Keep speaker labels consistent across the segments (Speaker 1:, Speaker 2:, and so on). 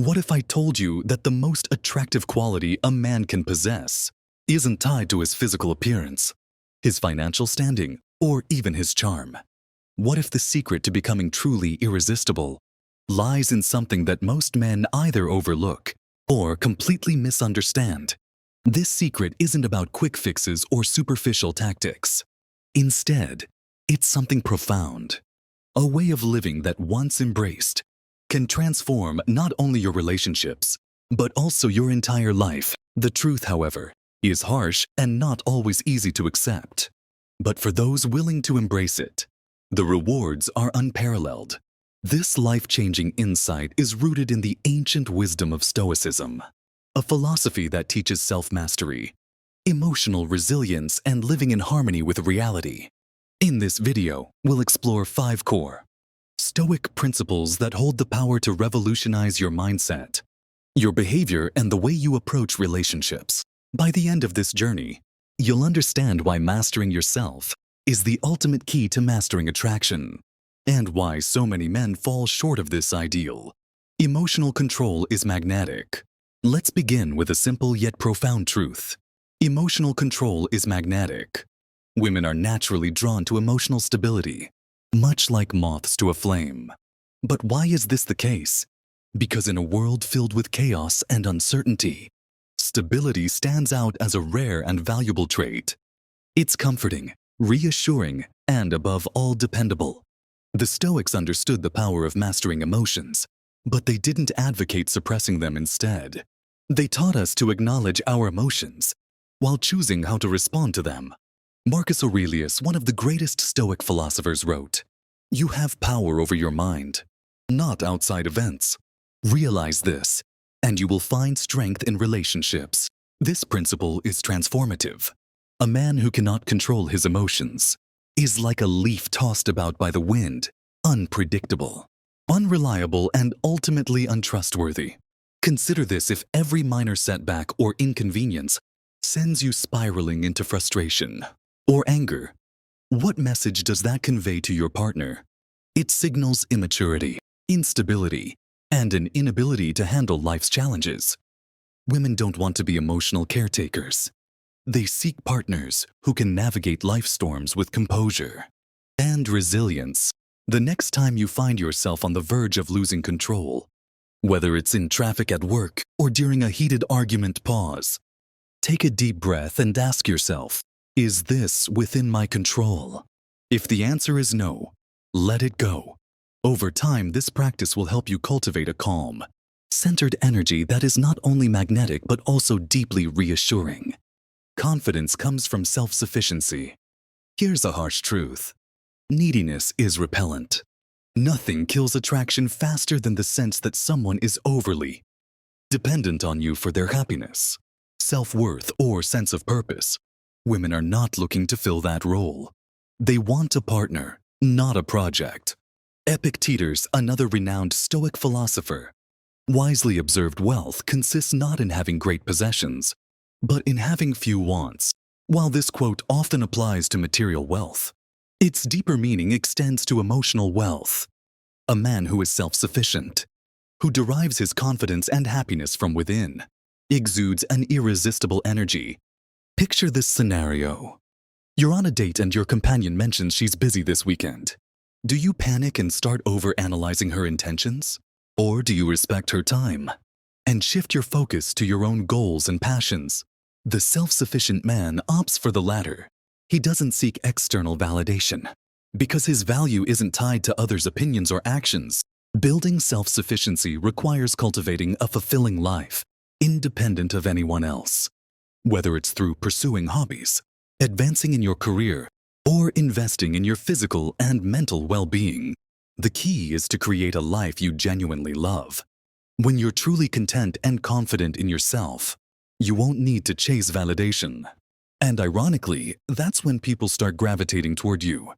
Speaker 1: What if I told you that the most attractive quality a man can possess isn't tied to his physical appearance, his financial standing, or even his charm? What if the secret to becoming truly irresistible lies in something that most men either overlook or completely misunderstand? This secret isn't about quick fixes or superficial tactics. Instead, it's something profound, a way of living that, once embraced, can transform not only your relationships, but also your entire life. The truth, however, is harsh and not always easy to accept. But for those willing to embrace it, the rewards are unparalleled. This life-changing insight is rooted in the ancient wisdom of Stoicism, a philosophy that teaches self-mastery, emotional resilience, and living in harmony with reality. In this video, we'll explore 5 core Stoic principles that hold the power to revolutionize your mindset, your behavior, and the way you approach relationships. By the end of this journey, you'll understand why mastering yourself is the ultimate key to mastering attraction, and why so many men fall short of this ideal. Emotional control is magnetic. Let's begin with a simple yet profound truth. Emotional control is magnetic. Women are naturally drawn to emotional stability, much like moths to a flame. But why is this the case? Because in a world filled with chaos and uncertainty, stability stands out as a rare and valuable trait. It's comforting, reassuring, and above all dependable. The Stoics understood the power of mastering emotions, but they didn't advocate suppressing them instead. They taught us to acknowledge our emotions while choosing how to respond to them. Marcus Aurelius, one of the greatest Stoic philosophers, wrote, "You have power over your mind, not outside events. Realize this, and you will find strength in relationships." This principle is transformative. A man who cannot control his emotions is like a leaf tossed about by the wind, unpredictable, unreliable, and ultimately untrustworthy. Consider this: if every minor setback or inconvenience sends you spiraling into frustration or anger, what message does that convey to your partner? It signals immaturity, instability, and an inability to handle life's challenges. Women don't want to be emotional caretakers. They seek partners who can navigate life storms with composure and resilience. The next time you find yourself on the verge of losing control, whether it's in traffic at work or during a heated argument, pause. Take a deep breath and ask yourself, is this within my control? If the answer is no, let it go. Over time, this practice will help you cultivate a calm, centered energy that is not only magnetic but also deeply reassuring. Confidence comes from self-sufficiency. Here's a harsh truth: neediness is repellent. Nothing kills attraction faster than the sense that someone is overly dependent on you for their happiness, self-worth, or sense of purpose. Women are not looking to fill that role. They want a partner, not a project. Epictetus, another renowned Stoic philosopher, wisely observed wealth consists not in having great possessions, but in having few wants. While this quote often applies to material wealth, its deeper meaning extends to emotional wealth. A man who is self-sufficient, who derives his confidence and happiness from within, exudes an irresistible energy. Picture this scenario. You're on a date and your companion mentions she's busy this weekend. Do you panic and start over-analyzing her intentions? Or do you respect her time and shift your focus to your own goals and passions? The self-sufficient man opts for the latter. He doesn't seek external validation because his value isn't tied to others' opinions or actions. Building self-sufficiency requires cultivating a fulfilling life, independent of anyone else. Whether it's through pursuing hobbies, advancing in your career, or investing in your physical and mental well-being, the key is to create a life you genuinely love. When you're truly content and confident in yourself, you won't need to chase validation. And ironically, that's when people start gravitating toward you.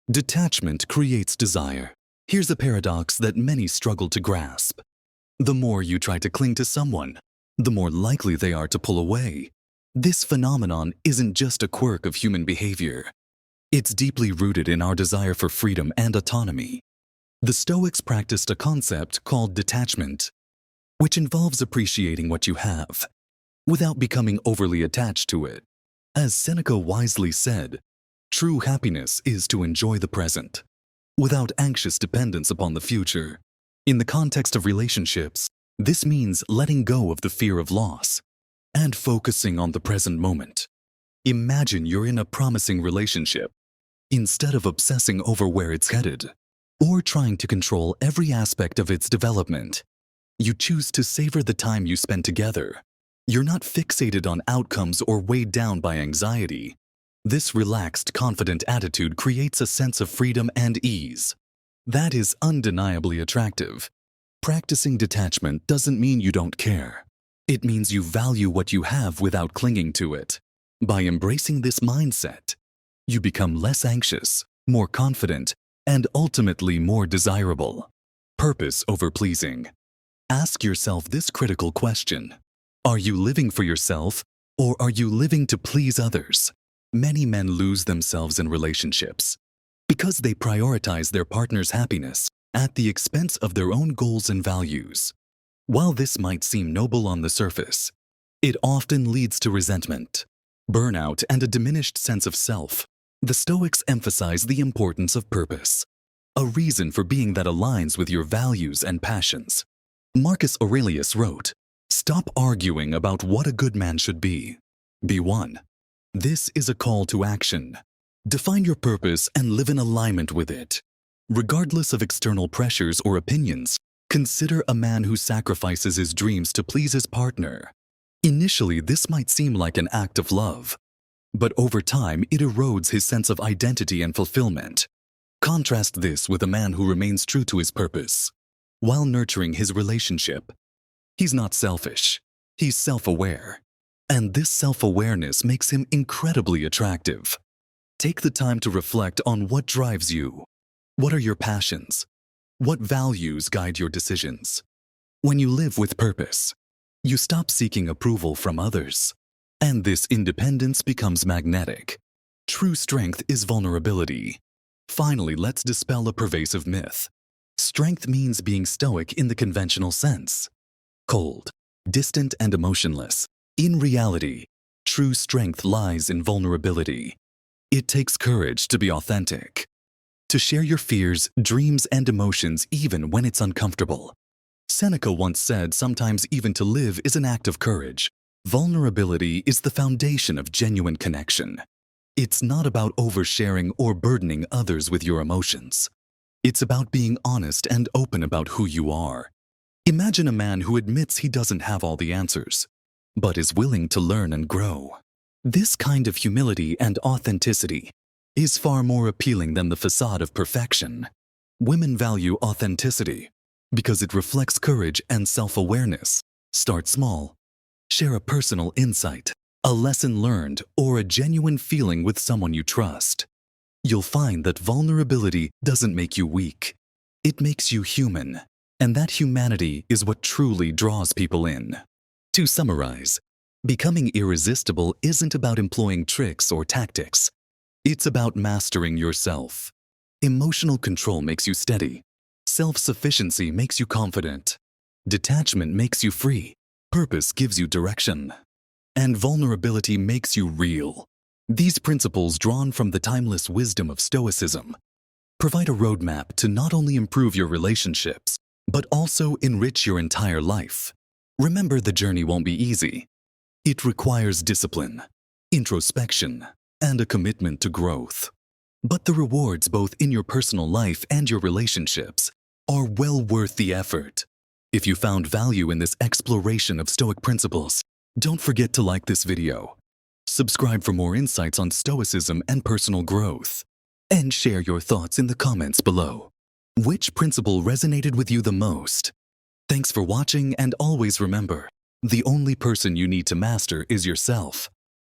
Speaker 1: Detachment creates desire. Here's a paradox that many struggle to grasp. The more you try to cling to someone, the more likely they are to pull away. This phenomenon isn't just a quirk of human behavior. It's deeply rooted in our desire for freedom and autonomy. The Stoics practiced a concept called detachment, which involves appreciating what you have, without becoming overly attached to it. As Seneca wisely said, true happiness is to enjoy the present, without anxious dependence upon the future. In the context of relationships, this means letting go of the fear of loss and focusing on the present moment. Imagine you're in a promising relationship. Instead of obsessing over where it's headed, or trying to control every aspect of its development, you choose to savor the time you spend together. You're not fixated on outcomes or weighed down by anxiety. This relaxed, confident attitude creates a sense of freedom and ease. That is undeniably attractive. Practicing detachment doesn't mean you don't care. It means you value what you have without clinging to it. By embracing this mindset, you become less anxious, more confident, and ultimately more desirable. Purpose over pleasing. Ask yourself this critical question. Are you living for yourself, or are you living to please others? Many men lose themselves in relationships because they prioritize their partner's happiness at the expense of their own goals and values. While this might seem noble on the surface, it often leads to resentment, burnout, and a diminished sense of self. The Stoics emphasize the importance of purpose, a reason for being that aligns with your values and passions. Marcus Aurelius wrote, "Stop arguing about what a good man should be. Be one." This is a call to action. Define your purpose and live in alignment with it. Regardless of external pressures or opinions, consider a man who sacrifices his dreams to please his partner. Initially, this might seem like an act of love, but over time, it erodes his sense of identity and fulfillment. Contrast this with a man who remains true to his purpose while nurturing his relationship. He's not selfish, he's self-aware. And this self-awareness makes him incredibly attractive. Take the time to reflect on what drives you. What are your passions? What values guide your decisions? When you live with purpose, you stop seeking approval from others, and this independence becomes magnetic. True strength is vulnerability. Finally, let's dispel a pervasive myth. Strength means being stoic in the conventional sense. Cold, distant, and emotionless. In reality, true strength lies in vulnerability. It takes courage to be authentic, to share your fears, dreams, and emotions even when it's uncomfortable. Seneca once said, sometimes even to live is an act of courage. Vulnerability is the foundation of genuine connection. It's not about oversharing or burdening others with your emotions. It's about being honest and open about who you are. Imagine a man who admits he doesn't have all the answers, but is willing to learn and grow. This kind of humility and authenticity is far more appealing than the facade of perfection. Women value authenticity because it reflects courage and self-awareness. Start small. Share a personal insight, a lesson learned, or a genuine feeling with someone you trust. You'll find that vulnerability doesn't make you weak. It makes you human, and that humanity is what truly draws people in. To summarize, becoming irresistible isn't about employing tricks or tactics. It's about mastering yourself. Emotional control makes you steady. Self-sufficiency makes you confident. Detachment makes you free. Purpose gives you direction. And vulnerability makes you real. These principles, drawn from the timeless wisdom of Stoicism, provide a roadmap to not only improve your relationships, but also enrich your entire life. Remember, the journey won't be easy. It requires discipline, introspection, and a commitment to growth. But the rewards, both in your personal life and your relationships, are well worth the effort. If you found value in this exploration of Stoic principles, don't forget to like this video, subscribe for more insights on Stoicism and personal growth, and share your thoughts in the comments below. Which principle resonated with you the most? Thanks for watching, and always remember, the only person you need to master is yourself.